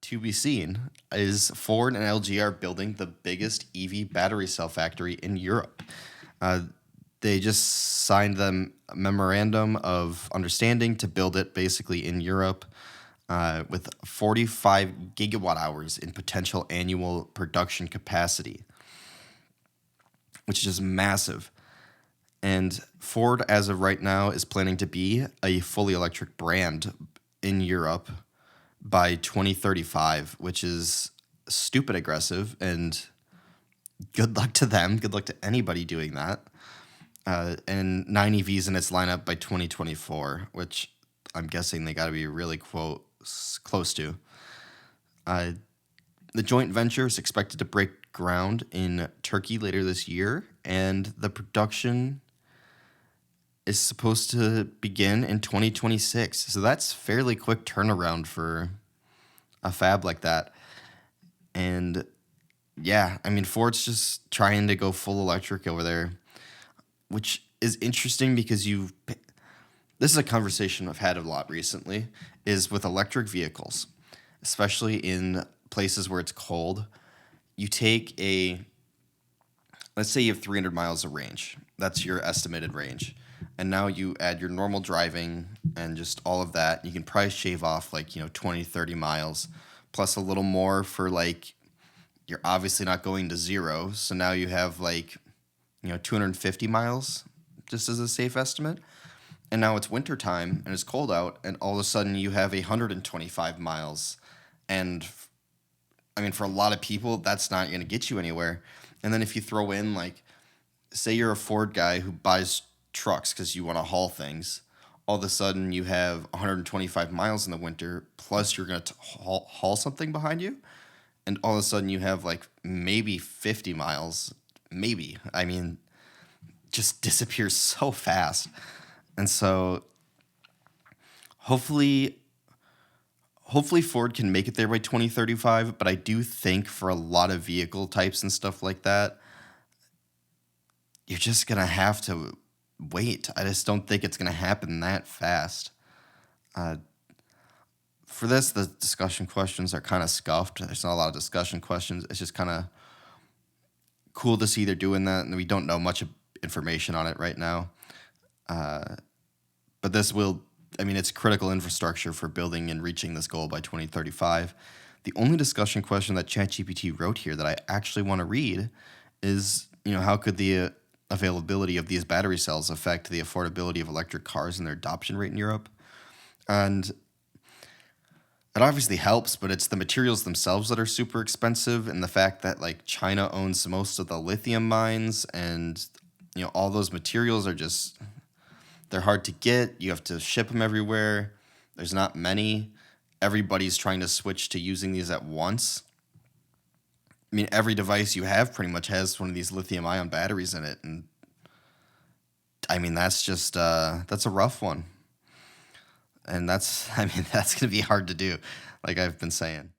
to be seen is Ford and LG are building the biggest EV battery cell factory in Europe. Uh, they just signed them a memorandum of understanding to build it basically in Europe with 45 gigawatt hours in potential annual production capacity, which is just massive. And Ford, as of right now, is planning to be a fully electric brand in Europe by 2035, which is stupid aggressive. And good luck to them. Good luck to anybody doing that. And 9 EVs in its lineup by 2024, which I'm guessing they got to be really close to. The joint venture is expected to break ground in Turkey later this year, and the production is supposed to begin in 2026. So that's fairly quick turnaround for a fab like that. And yeah, I mean, Ford's just trying to go full electric over there, which is interesting because this is a conversation I've had a lot recently, is with electric vehicles, especially in places where it's cold. You take let's say you have 300 miles of range. That's your estimated range. And now you add your normal driving and just all of that. You can probably shave off 20, 30 miles, plus a little more for you're obviously not going to zero. So now you have 250 miles just as a safe estimate. And now it's winter time and it's cold out, and all of a sudden you have 125 miles. And I mean, for a lot of people, that's not going to get you anywhere. And then if you throw in, say you're a Ford guy who buys trucks because you want to haul things, all of a sudden you have 125 miles in the winter, plus you're going to haul something behind you. And all of a sudden you have maybe 50 miles, maybe. I mean, just disappears so fast. And so hopefully Ford can make it there by 2035, but I do think for a lot of vehicle types and stuff like that, you're just going to have to wait. I just don't think it's going to happen that fast. For this, the discussion questions are kind of scuffed. There's not a lot of discussion questions. It's just kind of cool to see they're doing that, and we don't know much information on it right now. But it's critical infrastructure for building and reaching this goal by 2035. The only discussion question that ChatGPT wrote here that I actually want to read is, how could the availability of these battery cells affect the affordability of electric cars and their adoption rate in Europe? And it obviously helps, but it's the materials themselves that are super expensive, and the fact that China owns most of the lithium mines, and all those materials are just, they're hard to get. You have to ship them everywhere. There's not many. Everybody's trying to switch to using these at once. I mean, every device you have pretty much has one of these lithium-ion batteries in it. And I mean, that's just, that's a rough one. And that's going to be hard to do, like I've been saying.